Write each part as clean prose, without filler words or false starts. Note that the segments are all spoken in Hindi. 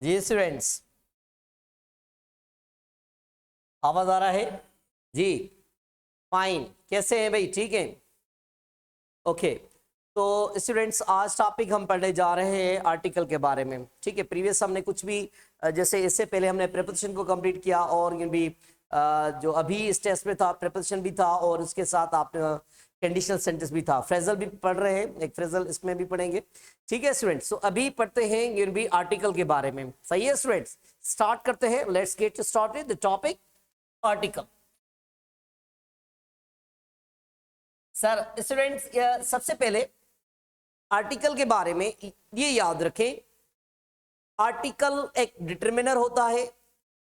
जी स्टूडेंट्स, आवाज आ रहा है जी? फाइन, कैसे हैं भाई? ठीक है, ओके। तो स्टूडेंट्स, आज टॉपिक हम पढ़ने जा रहे हैं आर्टिकल के बारे में। ठीक है, प्रीवियस हमने कुछ भी जैसे इससे पहले हमने प्रीपोजिशन को कंप्लीट किया, और ये भी जो अभी इस टेस्ट में था प्रीपोजिशन भी था, और उसके साथ आप कंडीशनल सेंटेंस भी था। फ्रेजल भी पढ़ रहे हैं, एक फ्रेजल इसमें भी पढ़ेंगे। ठीक है स्टूडेंट्स, तो अभी पढ़ते हैं ये भी आर्टिकल के बारे में। सही है स्टूडेंट्स, स्टार्ट करते हैं। Let's get start with the topic article. Sir students, सबसे पहले आर्टिकल के बारे में ये याद रखें, आर्टिकल एक डिटरमिनर होता है,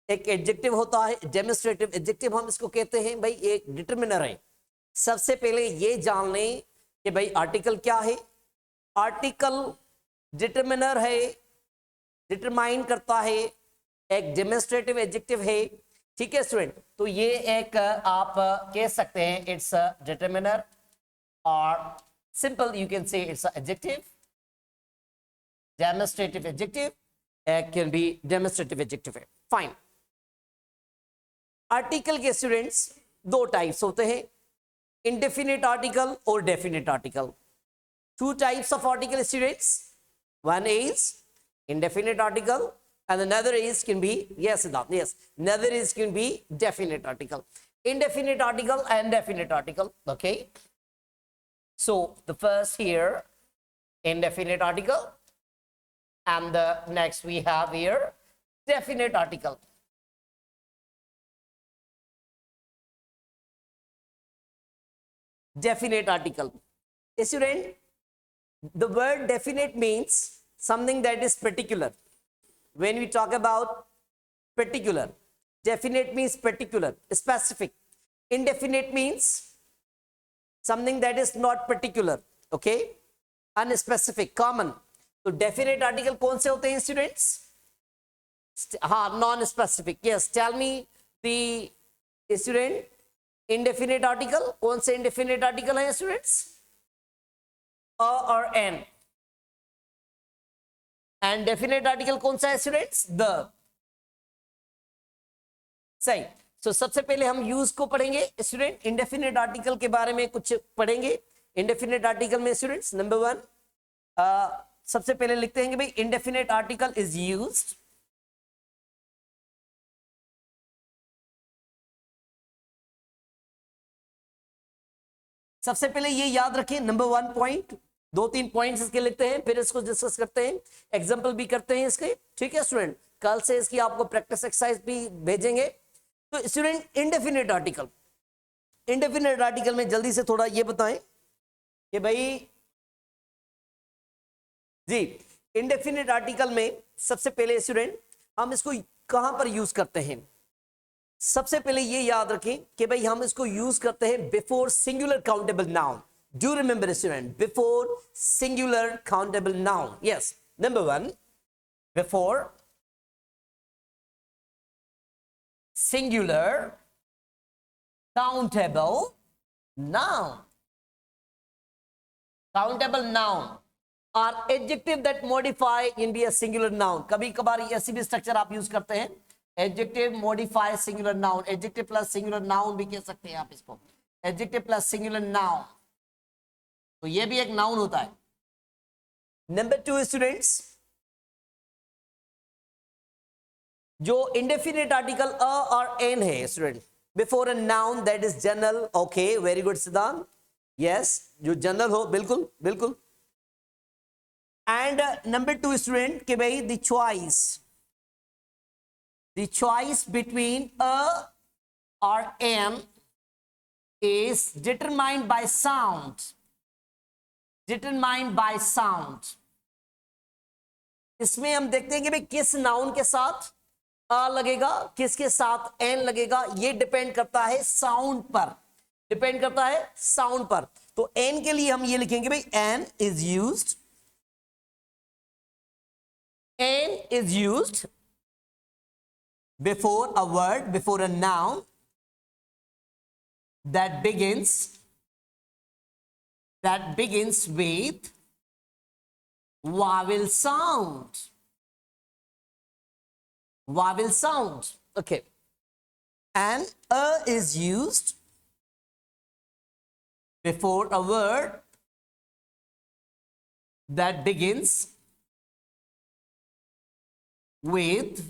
एक एडजेक्टिव होता है, डेमोन्स्ट्रेटिव एडजेक्टिव हम इसको कहते हैं। भाई एक डिटरमिनर है। सबसे पहले ये जान लें कि भाई आर्टिकल क्या है। आर्टिकल डिटरमिनर है, डिटरमाइन करता है, एक डेमोन्स्ट्रेटिव एडजेक्टिव है। ठीक है स्टूडेंट, तो ये एक आप कह सकते हैं इट्स डिटरमिनर, और simple you can say it's an adjective, demonstrative adjective, it can be demonstrative adjective. Fine. Article के स्टूडेंट्स दो टाइप्स होते हैं, indefinite article और definite article. Two types of article students. One is indefinite article and another is can be, yes Siddharth, yes, another is can be definite article. Indefinite article and definite article. Okay, so the first here indefinite article, and the next we have here definite article. Definite article. Student, the word definite means something that is particular. When we talk about particular, definite means particular, specific. Indefinite means something that is not particular, okay, unspecific, common. तो डेफिनेट आर्टिकल कौन से होते हैं स्टूडेंट्स? हाँ, non specific. Yes, tell me the student, indefinite article कौन से इंडेफिनेट आर्टिकल है स्टूडेंट्स? अ और एन। एंड डेफिनेट आर्टिकल कौन सा है स्टूडेंट्स? द। सही। तो सबसे पहले हम यूज को पढ़ेंगे स्टूडेंट। इंडेफिनेट आर्टिकल के बारे में कुछ पढ़ेंगे। इंडेफिनेट आर्टिकल में स्टूडेंट्स नंबर वन, सबसे पहले लिखते हैं कि भाई इंडेफिनेट आर्टिकल इज यूज्ड सबसे पहले ये याद रखें, नंबर वन पॉइंट, दो तीन पॉइंट्स इसके लिखते हैं, फिर इसको डिस्कस करते हैं, एग्जांपल भी करते हैं इसके। ठीक है स्टूडेंट, कल से इसकी आपको प्रैक्टिस एक्सरसाइज भी भेजेंगे। तो student, indefinite article, indefinite article में जल्दी से थोड़ा ये बताएं कि भाई जी, इंडेफिनेट आर्टिकल में सबसे पहले स्टूडेंट हम इसको कहां पर यूज करते हैं? सबसे पहले ये याद रखें कि भाई हम इसको यूज करते हैं before singular countable noun. Do remember student, before singular countable noun. Yes, number one, before singular countable noun. Countable noun are adjective that modify in be a singular noun. कभी कभार ऐसी भी स्ट्रक्चर आप यूज करते हैं, adjective modify singular noun, adjective plus singular noun भी कह सकते हैं आप इसको, adjective plus singular noun। तो ये भी एक नाउन होता है। नंबर टू स्टूडेंट्स, जो इंडेफिनेट आर्टिकल अ और एन है student, before a noun that is general. Okay, very good सिद्धांत, यस, जो जनरल हो, बिल्कुल बिल्कुल। एंड नंबर टू स्टूडेंट कि भाई द चॉइस बिटवीन अ और an is determined by sound, determined by sound. इसमें हम देखते हैं कि भाई किस नाउन के साथ आ लगेगा, किसके साथ एन लगेगा, ये डिपेंड करता है साउंड पर, डिपेंड करता है साउंड पर। तो एन के लिए हम ये लिखेंगे भाई an is used, an is used before a word, before a noun that begins with vowel sound, vowel sound. Okay, and is used before a word that begins with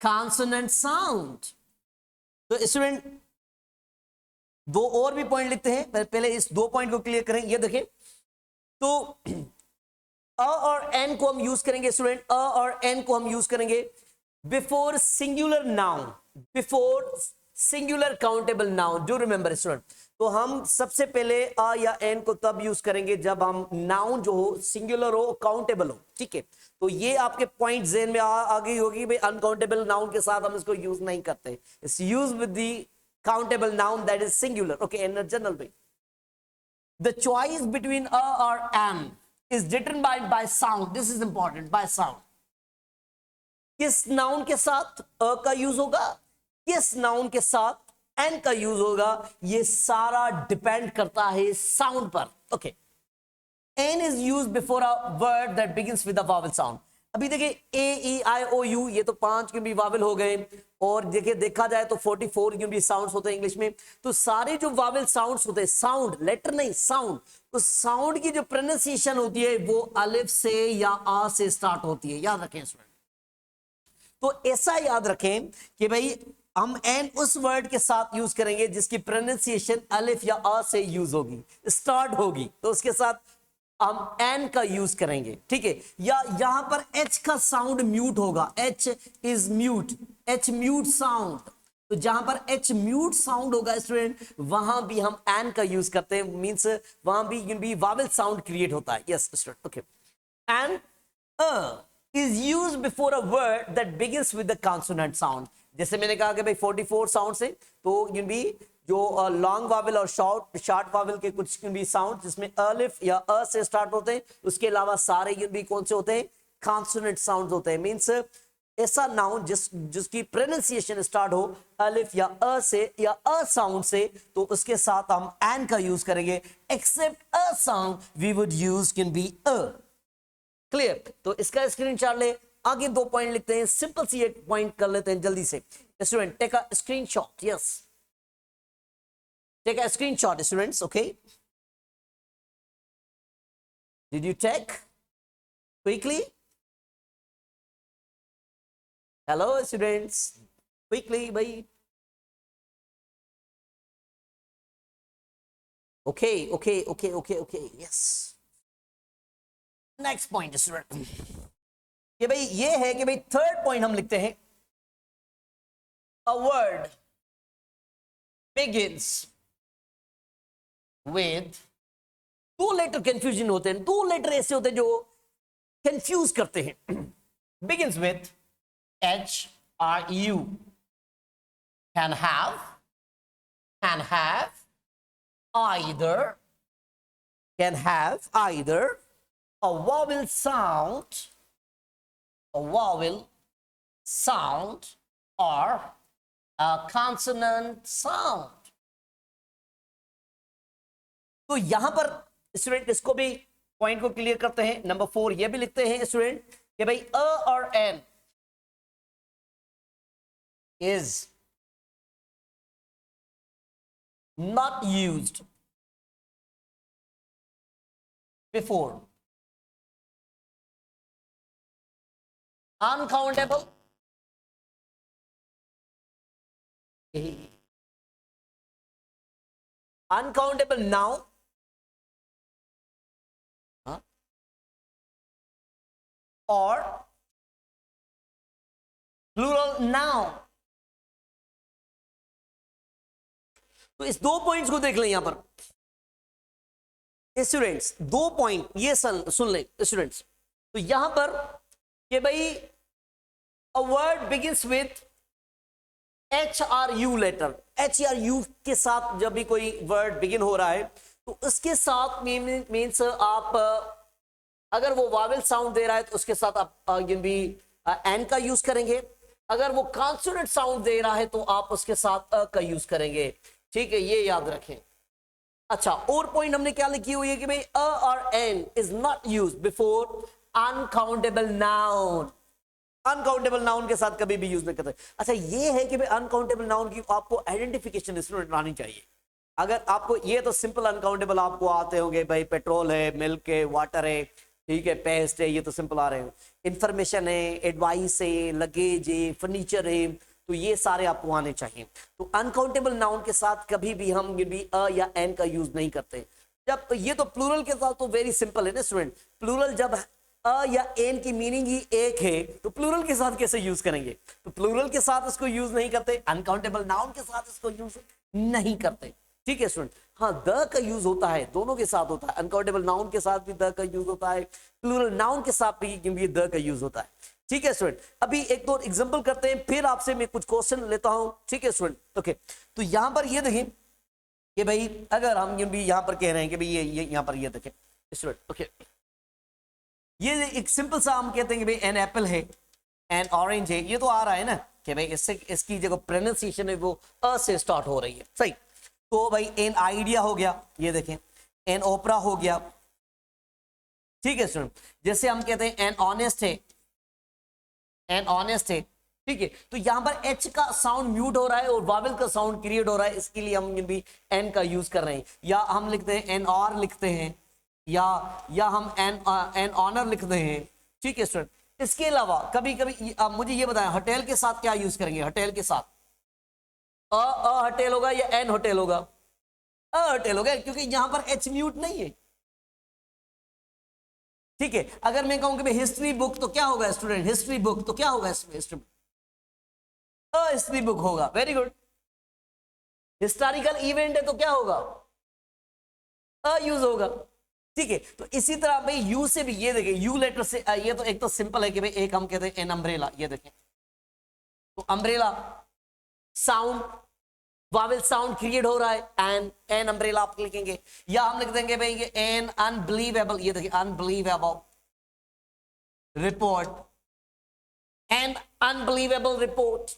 consonant sound. तो स्टूडेंट दो और भी पॉइंट लिखते हैं, पहले इस दो पॉइंट को क्लियर करें। ये देखें, तो अ और एन को हम यूज करेंगे स्टूडेंट, अ और एन को हम यूज करेंगे before singular noun, before singular countable noun. Do remember student, तो हम सबसे पहले अ या एन को तब यूज करेंगे जब हम नाउन जो हो सिंगुलर हो, काउंटेबल हो। ठीक है, तो ये आपके पॉइंट जेन में आ गई होगी भाई, अनकाउंटेबल नाउन के साथ हम इसको यूज नहीं करते, it's use with the countable noun that is singular. Okay, in general way the choice between a or an is determined by sound. This is important, by sound. किस नाउन के साथ अ का यूज होगा, किस नाउन के साथ एन का यूज होगा, ये सारा डिपेंड करता है साउंड पर। Okay, an is use before a word that begins with a vowel sound. अभी देखिए ए ई आई ओ यू, ये तो 5 के भी वावल हो गए, और देखिए देखा जाए तो 44 के भी साउंड्स होते हैं इंग्लिश में। तो सारे जो वावल साउंड्स होते हैं, साउंड लेटर नहीं साउंड, तो साउंड की जो प्रोनाउंसिएशन होती है वो अलिफ से या आ से स्टार्ट होती है, याद रखें स्टूडेंट। तो ऐसा याद रखें कि भाई हम एन उस वर्ड के साथ यूज करेंगे जिसकी प्रोनाउंसिएशन अलिफ या आ से यूज होगी, स्टार्ट होगी, तो उसके साथ हम एन का यूज करेंगे। ठीक है, या यहां पर एच का साउंड म्यूट होगा, H is mute, H mute sound, तो जहां पर एच म्यूट साउंड होगा स्टूडेंट, वहां भी हम एन का यूज करते हैं, मींस वहां भी वावल साउंड क्रिएट होता है। Yes student, okay. And is used before a word that begins with the consonant sound. जैसे मैंने कहा कि भाई 44 साउंड से, तो भी जो लॉन्ग वावल और शॉर्ट वावल के कुछ भी साउंड जिसमें अलिफ या अ से स्टार्ट होते हैं, उसके अलावा सारे भी कौन से होते हैं, कॉन्सोनेंट साउंड होते हैं। मींस ऐसा नाउन जिसकी प्रोनाउंसिएशन स्टार्ट हो अलिफ या अ से या अ साउंड से, तो उसके साथ हम एन का यूज करेंगे। Except a sound we would use can be a. Clear, तो इसका स्क्रीनशॉट ले, आगे दो पॉइंट लिखते हैं, सिंपल सी एक पॉइंट कर लेते हैं जल्दी से। Student take a screenshot, yes take a screenshot students, okay, did you take quickly? Hello students, quickly bhai. Okay, yes, next point student, कि भाई ये है कि भाई थर्ड पॉइंट हम लिखते हैं, a word begins with, दो लेटर कंफ्यूजन होते हैं, दो लेटर ऐसे होते हैं जो कंफ्यूज करते हैं। begins with H R U, can have either, can have either a vowel sound or a consonant sound. तो यहां पर स्टूडेंट इसको भी पॉइंट को क्लियर करते हैं। नंबर 4 ये भी लिखते हैं स्टूडेंट कि भाई अ और an is not used before uncountable noun और प्लूरल नाउन। तो इस दो पॉइंट्स को देख लें यहां पर स्टूडेंट्स, दो पॉइंट ये सुन लें स्टूडेंट्स। तो यहां पर कि भाई a word begins with HRU letter, HRU के साथ जब भी कोई वर्ड बिगिन हो रहा है तो उसके साथ मीन्स आप अगर वो वावल साउंड दे रहा है तो उसके साथ आप भी एन का यूज करेंगे, अगर वो कॉन्सोनेंट साउंड दे रहा है तो आप उसके साथ अ का यूज करेंगे। ठीक है, ये याद रखें। अच्छा, और पॉइंट हमने क्या लिखी हुई है कि भाई अ और an is not use before uncountable noun. Uncountable noun के साथ कभी भी यूज नहीं करते। अच्छा ये है कि भाई अनकाउंटेबल नाउन की आपको आइडेंटिफिकेशन स्टूडेंट आनी चाहिए। अगर आपको ये तो सिंपल अनकाउंटेबल आपको आते होंगे भाई, पेट्रोल है, मिल्क है, वाटर है, ठीक है, पेस्ट है, ये तो सिंपल आ रहे हैं। इंफॉर्मेशन है, एडवाइस है, लगेज है, फर्नीचर है, तो ये सारे आपको आने चाहिए। तो अनकाउंटेबल नाउन के साथ कभी भी हम भी अ या एन का यूज नहीं करते। जब ये तो प्लूरल के साथ तो वेरी सिंपल है ना स्टूडेंट। प्लूरल जब अ या एन की मीनिंग ही एक है तो प्लूरल के साथ कैसे यूज करेंगे? तो प्लूरल के साथ इसको यूज नहीं करते, अनकाउंटेबल नाउन के साथ इसको यूज नहीं करते। ठीक है स्टूडेंट। हाँ, द का यूज होता है, दोनों के साथ होता है। अनकाउंटेबल नाउन के साथ भी द का यूज होता है, प्लूरल नाउन के साथ भी द का यूज होता है। ठीक है स्टूडेंट। अभी एक दो एग्जांपल करते हैं, फिर आपसे मैं कुछ क्वेश्चन लेता हूं। ठीक है स्टूडेंट। ओके, तो यहां पर ये देखें कि भाई अगर हम भी यहां पर कह रहे हैं कि भाई ये यहां पर ये देखें स्टूडेंट। ओके, ये एक सिंपल सा हम कहते हैं कि भाई एन एप्पल है, एन ऑरेंज है, ये तो आ रहा है ना कि भाई इससे इसकी जो प्रोनाउंसिएशन है वो अ से स्टार्ट हो रही है। सही। तो भाई एन आइडिया हो गया, ये देखें, एन ओपरा हो गया। ठीक है स्टूडेंट। जैसे हम कहते हैं एन ऑनेस्ट है, एन ऑनेस्ट है। ठीक है, तो यहां पर एच का साउंड म्यूट हो रहा है और वावल का साउंड क्रिएट हो रहा है, इसके लिए हम भी एन का यूज कर रहे हैं। या हम लिखते हैं एन और लिखते हैं, या हम एन ऑनर लिखते हैं। ठीक है स्टूडेंट। इसके अलावा कभी कभी आप मुझे ये बताएं, होटल के साथ क्या यूज करेंगे? होटल के साथ अ होटल होगा या एन होटल होगा? अ होटल होगा, क्योंकि यहां पर एच म्यूट नहीं है। ठीक है। अगर मैं कहूं कि हिस्ट्री बुक तो क्या होगा स्टूडेंट? हिस्ट्री बुक तो क्या होगा इसमें? हिस्ट्री बुक, हिस्ट्री बुक होगा। Very good. हिस्टोरिकल इवेंट है तो क्या होगा? यूज होगा। ठीक है। तो इसी तरह भाई यू से भी, ये देखिए यू लेटर से, ये तो एक तो सिंपल है कि भाई एक हम कहते हैं एन अम्ब्रेला, ये देखें, तो umbrella sound, Wavell sound create हो रहा है, एन अम्ब्रेला आप लिखेंगे। या हम लिख देंगे भाई ये एन अनबिलीवेबल, ये देखिए unbelievable report, N unbelievable report.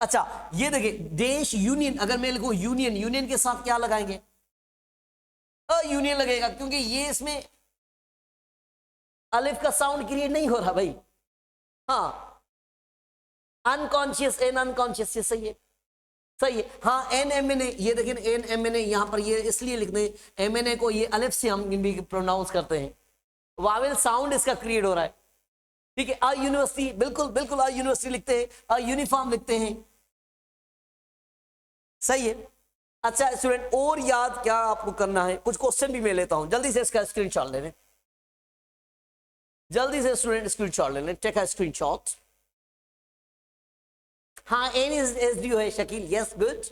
अच्छा ये देखिए देश, यूनियन, अगर मैं लिखूं यूनियन, यूनियन के साथ क्या लगाएंगे? यूनियन लगेगा, क्योंकि ये इसमें अलिफ का साउंड क्रिएट नहीं हो रहा भाई। हाँ, अनकॉन्शियस, एन अनकॉन्शियस, ये सही है, सही है। हाँ, एन एम एन ए, ये देखिए एन एम एन ए, यहां पर ये इसलिए लिखते हैं एम एन ए को, ये अलिफ से हम भी प्रोनाउंस करते हैं, वावेल साउंड इसका क्रिएट हो रहा है। ठीक है। अ यूनिवर्सिटी, बिल्कुल बिल्कुल, अ यूनिवर्सिटी लिखते हैं, अ यूनिफॉर्म लिखते हैं, सही है। अच्छा स्टूडेंट, और याद क्या आपको करना है? कुछ क्वेश्चन भी मैं लेता हूं, जल्दी से इसका स्क्रीनशॉट ले लें, जल्दी से स्टूडेंट स्क्रीनशॉट ले लें, टेक अ स्क्रीनशॉट। हाँ, एन इज एस डी है शकील, यस गुड,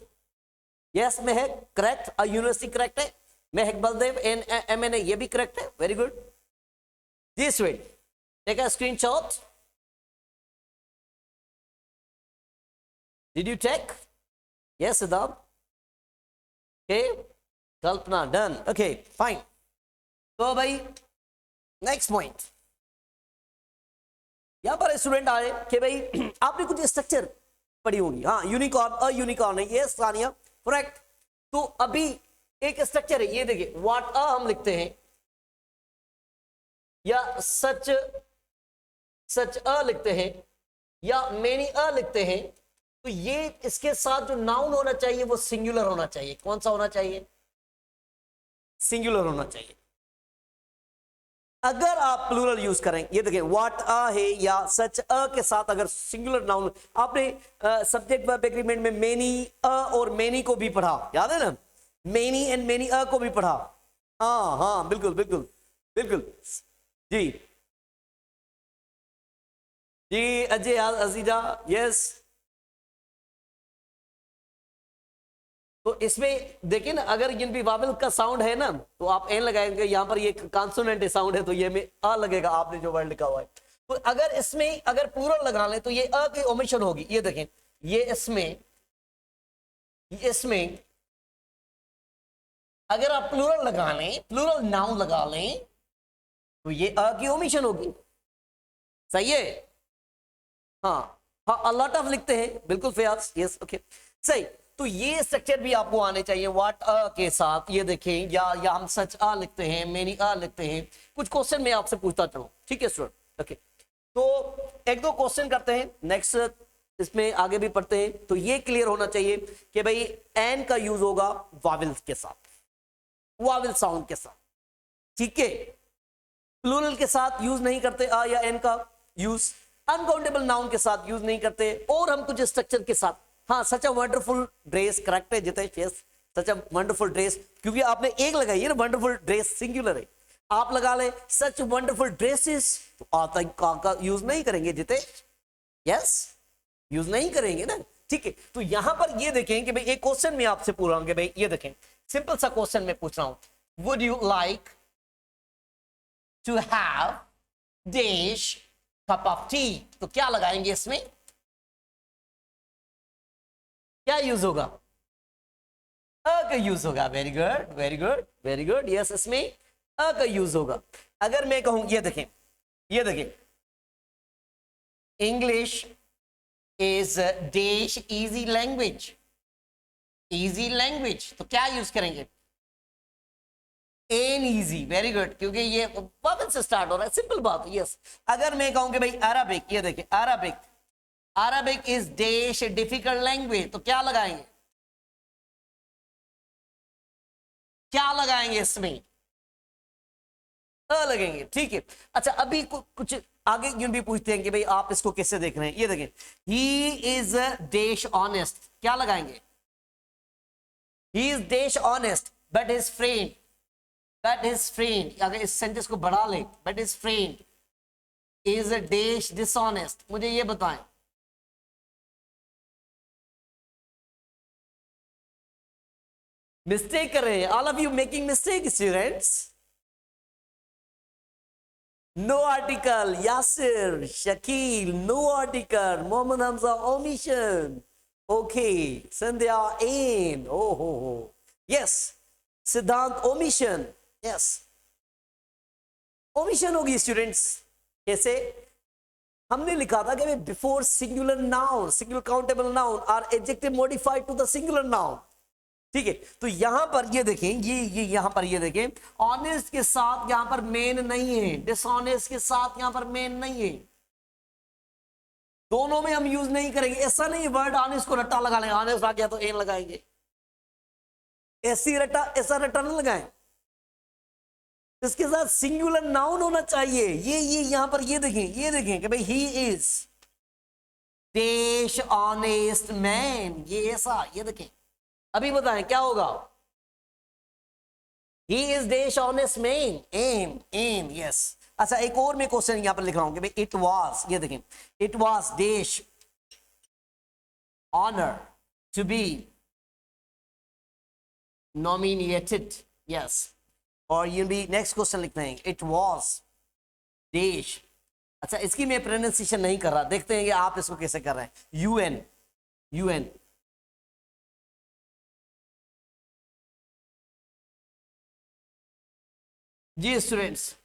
यस में है, करेक्ट। अ यूनिवर्सिटी करेक्ट है, Mahak Baldev, an M N A, ये भी करेक्ट है, वेरी गुड जी student, take a screenshot. Did you take? Yes Siddharth, okay, Kalpana done, okay fine. तो भाई नेक्स्ट पॉइंट, यहां पर स्टूडेंट आए कि भाई आपने कुछ स्ट्रक्चर पढ़ी होगी। हाँ, यूनिकॉर्न, अ यूनिकॉर्न है, ये सानिया करेक्ट। तो अभी एक स्ट्रक्चर है, ये देखिए, व्हाट अ हम लिखते हैं, या सच सच अ लिखते हैं, या मेनी अ लिखते हैं। तो ये इसके साथ जो नाउन होना चाहिए वो सिंगुलर होना चाहिए। कौन सा होना चाहिए? सिंगुलर होना चाहिए। अगर आप प्लूरल यूज करें, ये देखिए व्हाट अ है या सच अ के साथ अगर सिंगुलर नाउन, आपने सब्जेक्ट वर्ब एग्रीमेंट में मेनी अ और मेनी को भी पढ़ा, याद है ना? मेनी एंड मेनी अ को भी पढ़ा। हाँ हाँ, बिल्कुल बिल्कुल बिल्कुल जी जी। अजय अजीजा, यस। तो इसमें देखिए ना, अगर जिन भी वावल का साउंड है ना तो आप एन लगाएंगे, यहां पर ये कॉन्सोनेंट साउंड है तो ये में अ लगेगा, आपने जो वर्ड लिखा हुआ है। तो अगर इसमें अगर प्लूरल लगा लें तो ये अ की ओमिशन होगी। ये देखें, ये इसमें अगर आप प्लूरल लगा लें, प्लूरल नाउन लगा लें, तो ये अ की ओमिशन होगी, सही है। हाँ हाँ, अ लॉट ऑफ लिखते हैं, बिल्कुल फयाज, यस ओके सही। तो ये स्ट्रक्चर भी आपको आने चाहिए व्हाट अ के साथ। ये देखें, या हम सच अ लिखते हैं, मेनी अ लिखते हैं, कुछ क्वेश्चन मैं आपसे पूछता चलूं, ठीक है स्टूडेंट। ओके, तो एक दो क्वेश्चन करते हैं, नेक्स्ट इसमें आगे भी पढ़ते हैं। तो ये क्लियर होना चाहिए कि भाई एन का यूज होगा वावल्स के साथ, वावल साउंड के साथ, ठीक है। प्लूरल के साथ यूज नहीं करते आ या एन का यूज, अनकाउंटेबल नाउन के साथ यूज नहीं करते, और हम कुछ स्ट्रक्चर के साथ, हाँ सच अ वंडरफुल ड्रेस, करेक्ट है Jitesh, yes such a wonderful dress, क्योंकि आपने एक लगाई है ना, वंडरफुल ड्रेस सिंगुलर है, आप लगा ले सच वंडरफुल ड्रेसेस, तो आता का यूज नहीं करेंगे जितेश, यस यूज नहीं करेंगे ना, ठीक है। तो यहां पर ये देखें कि भाई एक क्वेश्चन मैं आपसे पूछ रहा हूं कि भाई ये देखें, सिंपल सा क्वेश्चन मैं पूछ रहा हूं, would you like to have dash cup of tea, तो क्या लगाएंगे इसमें, क्या यूज होगा, अ का यूज होगा, very good very good very good, yes इसमें अ का यूज होगा। अगर मैं कहूं ये देखें, ये देखें, English is dash easy language, easy language, तो क्या यूज करेंगे, एन इजी, वेरी गुड, क्योंकि ये वर्ब से स्टार्ट हो रहा है, सिंपल बात है, यस। अगर मैं कहूं कि भाई अरबिक, ये देखिए Arabic, Arabic is dash difficult language, तो क्या लगाएंगे, क्या लगाएंगे इसमें, लगेंगे, ठीक है। अच्छा अभी कुछ आगे यूं भी पूछते हैं कि भाई आप इसको कैसे देख रहे हैं, ये देखें, ही इज डैश ऑनेस्ट, क्या लगाएंगे, he is dash honest but his friend, but his friend, अगर इस सेंटेंस को बढ़ा ले, but his friend is dash dishonest, मुझे ये बताएं, मिस्टेक कर रहे हैं, all of you making mistake students, no article, Yasir Shakeel no article, Mohammad Hamza omission, okay, Sandhya an, ओ हो, yes, Siddhant omission, yes omission होगी स्टूडेंट्स, कैसे, हमने लिखा था कि before singular noun, singular countable noun are adjective modified to the singular noun, ठीक है। तो यहां पर ये देखें, ये यहां पर ये देखें, ऑनेस्ट के साथ यहां पर मेन नहीं है, डिसऑनेस्ट के साथ यहां पर मेन नहीं है, दोनों में हम यूज नहीं करेंगे, ऐसा नहीं वर्ड ऑनेस्ट को रट्टा लगा लेंगे, ऑनेस्ट आ गया तो एन लगाएंगे, ऐसी रट्टा, ऐसा रट्टा नहीं लगाएं, इसके साथ सिंगुलर नाउन होना चाहिए, ये यहां पर ये देखें कि भाई he is dash honest man, ये ऐसा, ये देखें, अभी बताएं क्या होगा, he is dash honest man, an, yes. अच्छा एक और मैं क्वेश्चन यहां पर लिख रहा हूं कि भाई इट वाज, ये देखें, it was dash honour to be nominated, yes, और ये भी नेक्स्ट क्वेश्चन लिखते हैं, इट वाज डैश, अच्छा इसकी मैं प्रोनाउंसिएशन नहीं कर रहा, देखते हैं कि आप इसको कैसे कर रहे हैं, यूएन, यूएन, जी स्टूडेंट्स,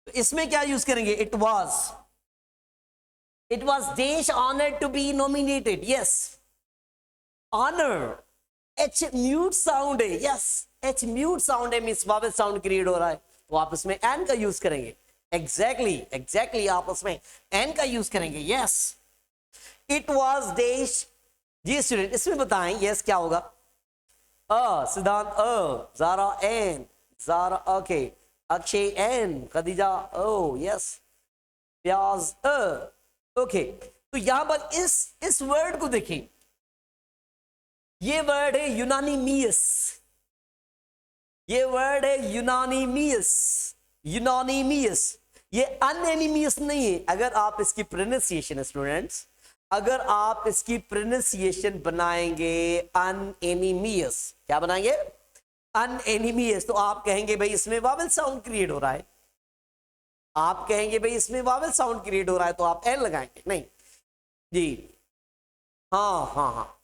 तो इसमें क्या यूज करेंगे, it was dash honoured to be nominated, yes, honour H mute sound है, यस एच म्यूट साउंड है, मींस वावल साउंड क्रिएट हो रहा है, तो आप इसमें एन का यूज करेंगे, एग्जैक्टली आप उसमें एन का यूज करेंगे, यस, इट वाज डैश, जी स्टूडेंट इसमें बताएं, यस क्या होगा, Siddhant Zara an, Zara okay, Akshay an, Khadija ओ, यस, प्याज ओके। तो यहां पर इस वर्ड को देखिए, ये वर्ड है यूनानिमियस, ये वर्ड है यूनानिमियस, यूनानिमियस, ये अनएनिमियस नहीं है। अगर आप इसकी प्रोनाउंसिएशन स्टूडेंट्स, अगर आप इसकी प्रोनाउंसिएशन बनाएंगे अनएनिमियस, क्या बनाएंगे, अनएनिमियस, तो आप कहेंगे भाई इसमें वावल साउंड क्रिएट हो रहा है, आप कहेंगे भाई इसमें वावल साउंड क्रिएट हो रहा है, तो आप एन लगाएंगे, नहीं जी, हाँ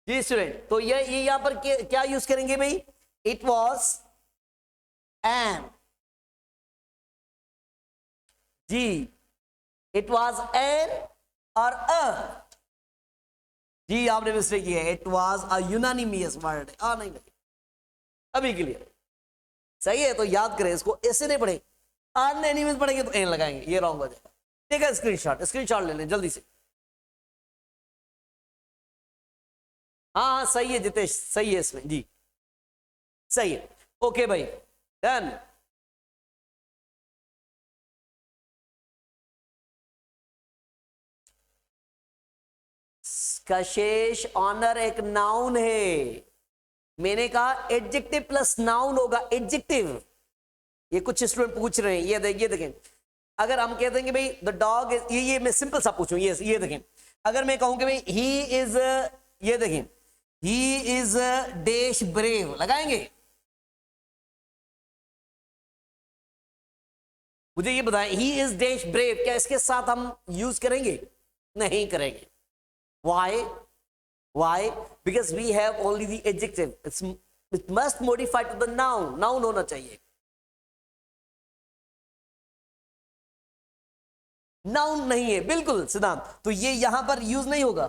जी स्टूडेंट, तो ये यहां पर क्या यूज करेंगे भाई, इट वॉज एन, जी इट वॉज एन और जी आपने मिस्टेक किया है, it was a unanimous word. नहीं नहीं, अभी क्लियर सही है। तो याद करें इसको, ऐसे नहीं पढ़े, अनएनिमस पढ़ेंगे तो एन लगाएंगे, ये रॉन्ग हो जाएगा। ठीक है, स्क्रीनशॉट ले लें जल्दी से। हाँ हाँ सही है जितेश, सही है इसमें जी, सही है। ओके भाई, डन। कशेष, ऑनर एक नाउन है। मैंने कहा एडजेक्टिव प्लस नाउन होगा, एडजेक्टिव। ये कुछ स्टूडेंट पूछ रहे हैं, ये देखें। अगर हम कहते हैं कि भाई द डॉग इज, ये मैं सिंपल सा पूछूं, ये देखें। अगर मैं कहूं कि भाई ही इज, ये देखें, ही इज डैश ब्रेव, लगाएंगे? मुझे ये बताएं, ही इज डैश ब्रेव, क्या इसके साथ हम यूज करेंगे? नहीं करेंगे। Why? Why? Because we have only the adjective, it must modify to the noun, noun होना चाहिए। नाउन नहीं है, बिल्कुल सिद्धांत, तो ये यहां पर यूज नहीं होगा।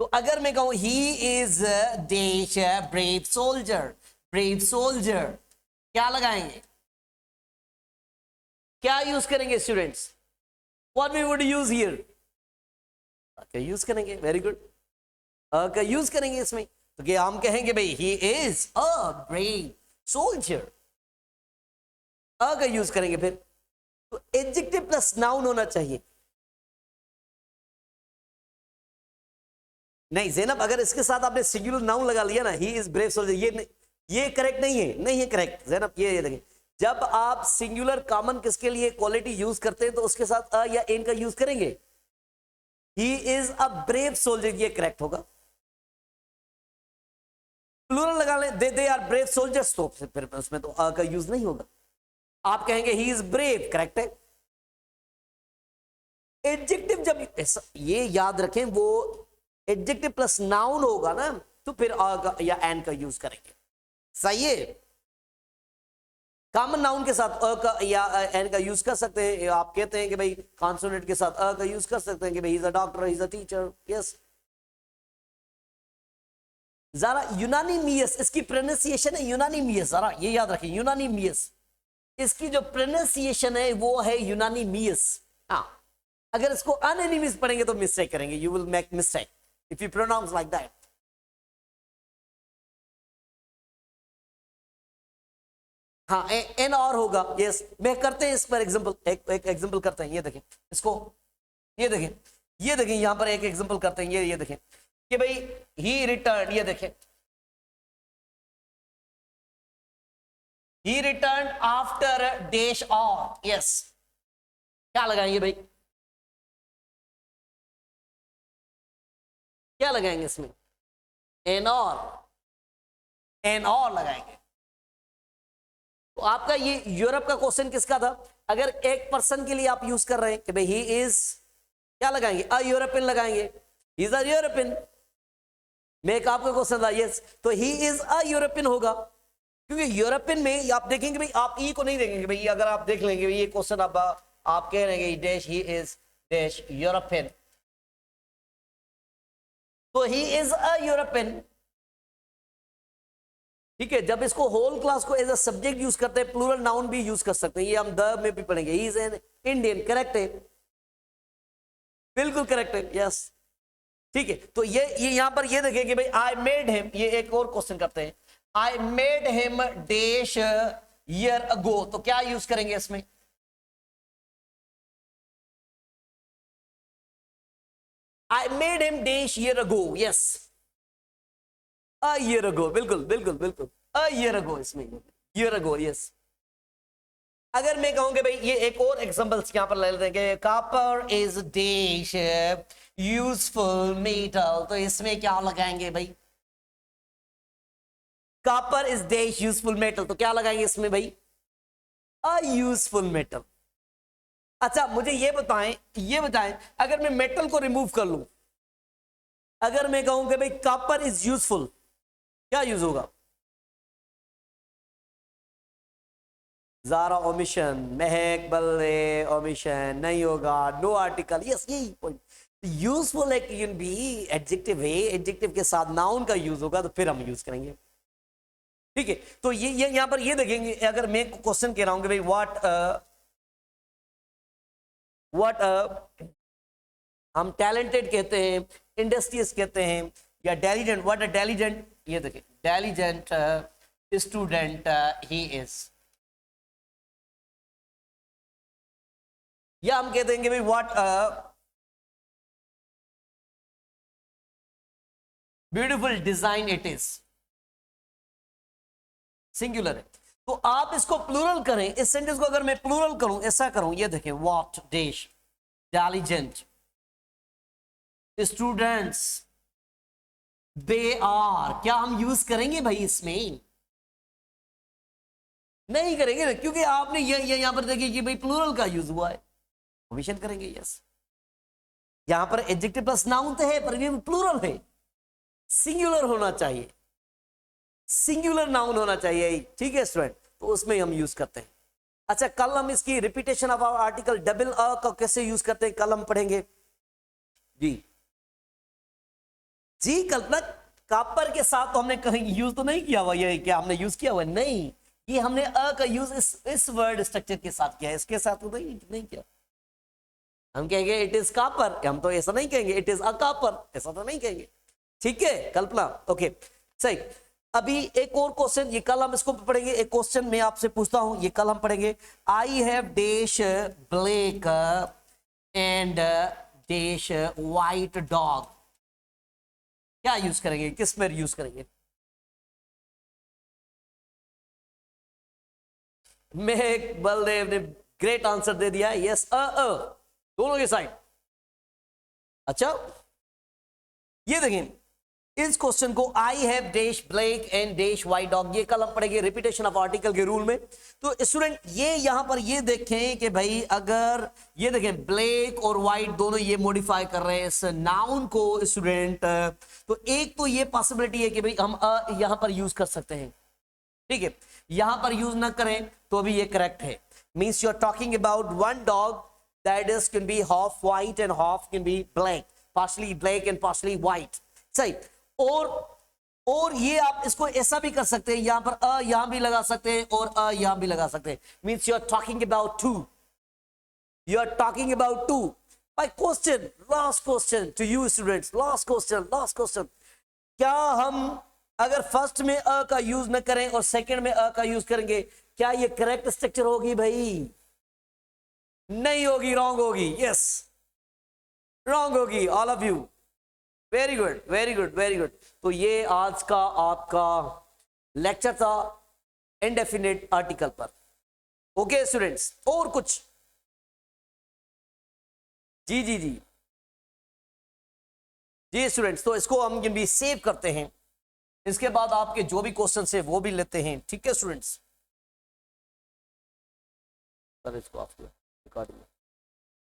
तो अगर मैं कहूं he is dash brave soldier, brave soldier, क्या लगाएंगे? क्या यूज करेंगे students? What we would use here? क्या यूज करेंगे? वेरी गुड, क्या यूज करेंगे इसमें? तो क्या हम कहेंगे भाई he is a brave soldier, का यूज करेंगे फिर। तो एडजेक्टिव प्लस नाउन होना चाहिए। नहीं ज़ैनब, अगर इसके साथ आपने सिंगुलर नाउन लगा लिया ना, ही इज ब्रेव सोल्जर, ये करेक्ट नहीं है, नहीं है करेक्ट ज़ैनब। ये देखिए, जब आप सिंगुलर कॉमन किसके लिए क्वालिटी यूज करते हैं तो उसके साथ अ या एन का यूज करेंगे। ही इज अ ब्रेव सोल्जर, ये करेक्ट होगा। प्लूरल लगा लें, दे आर ब्रेव सोल्जर्स, तो फिर उसमें तो अ का यूज नहीं होगा। आप कहेंगे ही इज ब्रेव, करेक्ट है। एडजेक्टिव जब ये याद रखें, वो एडजेक्टिव प्लस नाउन होगा ना, तो फिर अ का या एन का यूज करेंगे। सही है। कॉमन नाउन के साथ अ का या एन का यूज कर सकते हैं। आप कहते हैं कि भाई कॉन्सोनेंट के साथ अ का यूज कर सकते हैं कि भाई he is a doctor, he is a teacher, yes. जरा यूनानिमियस, इसकी प्रोनाउंसिएशन है यूनानिमियस, जरा ये याद रखें, यूनानिमियस, इसकी जो प्रोनाउंसिएशन है वो है यूनानिमियस। हाँ, अगर इसको अनएनिमियस पढ़ेंगे तो मिस्टेक करेंगे, you will make mistake if you pronounce like that. हाँ, एन और होगा, यस। मैं करते हैं इस पर एग्जांपल, एक एग्जांपल करते हैं। ये देखें इसको, ये देखें, ये देखें, यहां पर एक एग्जांपल करते हैं। ये देखें कि भाई ही रिटर्न, ये देखें, ही रिटर्न आफ्टर डैश और, यस, क्या लगाएंगे भाई? क्या लगाएंगे इसमें? एन और, एन और लगाएंगे। तो आपका ये यूरोप का क्वेश्चन किसका था? अगर एक पर्सन के लिए आप यूज कर रहे हैं कि भाई ही इज, क्या लगाएंगे? अ यूरोपियन लगाएंगे, ही इज अ यूरोपियन। मैं एक आपका क्वेश्चन था, यस, तो ही इज अ यूरोपियन होगा, क्योंकि यूरोपियन में आप देखेंगे भाई, आप ई को नहीं देखेंगे भाई। अगर आप देख लेंगे भाई ये क्वेश्चन, आप कह रहे हैं dash he is dash European, तो ही इज अ यूरोपियन। ठीक है, जब इसको होल क्लास को एज अ सब्जेक्ट यूज करते हैं, प्लूरल नाउन भी यूज कर सकते हैं, ये हम द में भी पढ़ेंगे। He is an Indian, correct है, बिल्कुल करेक्ट है, यस। ठीक है, तो ये यहां पर ये देखें कि भाई आई मेड हिम, ये एक और क्वेश्चन करते हैं, I made him dash year ago, तो क्या यूज करेंगे इसमें? I made him dash year ago, yes, a year ago, बिल्कुल बिल्कुल बिल्कुल, अ ईयर अगो, इसमें ईयर अगो, यस। अगर मैं कहूंगा भाई, ये एक और एग्जांपल्स यहां पर ले लेते हैं कि copper is dash useful metal, तो इसमें क्या लगाएंगे भाई? Copper is dash useful metal, तो क्या लगाएंगे इसमें भाई? A useful metal. अच्छा मुझे ये बताएं, अगर मैं मेटल को रिमूव कर लूं, अगर मैं कहूं कि भाई कॉपर इज यूजफुल, क्या यूज होगा? जारा ओमिशन, महक बल्ले ओमिशन नहीं होगा, नो आर्टिकल, यस, यही पॉइंट। यूजफुल है कैन बी एडजेक्टिव है, एडजेक्टिव के साथ नाउन का यूज होगा तो फिर हम यूज करेंगे। ठीक है, तो ये यहां पर ये देखेंगे, अगर मैं क्वेश्चन कह रहा हूं कि भाई व्हाट हम टैलेंटेड कहते हैं, इंडस्ट्रियस कहते हैं, या डेलीजेंट, व्हाट अ डेलीजेंट, ये देखिए डेलीजेंट स्टूडेंट ही इज, या हम कह देंगे भाई what beautiful design it is, singular है। तो आप इसको प्लूरल करें, इस सेंटेंस को अगर मैं प्लूरल करूं, ऐसा करूं, ये देखें what dash diligent students they are, क्या हम यूज करेंगे भाई इसमें? नहीं करेंगे ना, क्योंकि आपने ये यहां पर देखिए कि भाई प्लूरल का यूज हुआ है, ओमिशन करेंगे। यस, यहां पर एडजेक्टिव प्लस नाउन तो है पर ये प्लूरल है, सिंगुलर होना चाहिए, सिंगुलर नाउन होना चाहिए। ठीक है स्टूडेंट, तो उसमें हम यूज करते हैं। अच्छा, कल हम इसकी रिपीटेशन ऑफ आर्टिकल डबल अ का कैसे यूज करते हैं कल हम पढ़ेंगे। जी जी, कल्पना कापर के साथ तो हमने कहीं यूज तो नहीं किया हुआ, ये क्या हमने यूज किया हुआ? नहीं, ये हमने अ का यूज इस वर्ड स्ट्रक्चर के साथ किया है, इसके साथ तो नहीं किया। हम कहेंगे इट इज कापर, हम तो ऐसा नहीं कहेंगे, इट इज अ कापर, ऐसा तो नहीं कहेंगे। ठीक है कल्पना, ओके सही। अभी एक और क्वेश्चन, ये कल हम इसको पढ़ेंगे। एक क्वेश्चन मैं आपसे पूछता हूं, ये कल हम पढ़ेंगे। I have dash black and dash white dog, क्या यूज करेंगे, किस में यूज करेंगे? मैं बलदेव ने ग्रेट आंसर दे दिया, यस दोनों के साइड। अच्छा, ये देखें इस क्वेश्चन को, I have dash black and dash white dog, ये कल हम पढ़ेंगे रिपीटेशन ऑफ आर्टिकल के रूल में। तो स्टूडेंट ये यहां पर ये देखें कि भाई अगर ये देखें ब्लैक और व्हाइट दोनों ये मॉडिफाई कर रहे हैं इस नाउन को स्टूडेंट, तो एक तो ये पॉसिबिलिटी है कि भाई हम यहां पर यूज कर सकते हैं। ठीक है, यहां पर यूज ना करें तो भी ये करेक्ट है। Means you are talking about one dog that is can be half white and half can be black, partially black and partially white, सही। और ये आप इसको ऐसा भी कर सकते हैं, यहां पर यहां भी लगा सकते हैं और यहां भी लगा सकते हैं। Means you are talking about two, you are talking about two. My question, last question to you students, last question, क्या हम अगर फर्स्ट में अ का यूज न करें और सेकंड में अ का यूज करेंगे, क्या ये करेक्ट स्ट्रक्चर होगी भाई? नहीं होगी, रॉन्ग होगी। यस, रॉन्ग होगी, all of you. Very good, very good, very good. तो ये आज का आपका लेक्चर था इंडेफिनिट आर्टिकल पर। ओके स्टूडेंट्स, और कुछ? जी जी जी जी स्टूडेंट्स, तो इसको हम भी सेव करते हैं, इसके बाद आपके जो भी क्वेश्चन है वो भी लेते हैं। ठीक है स्टूडेंट्स, सर इसको आपको रिकॉर्डिंग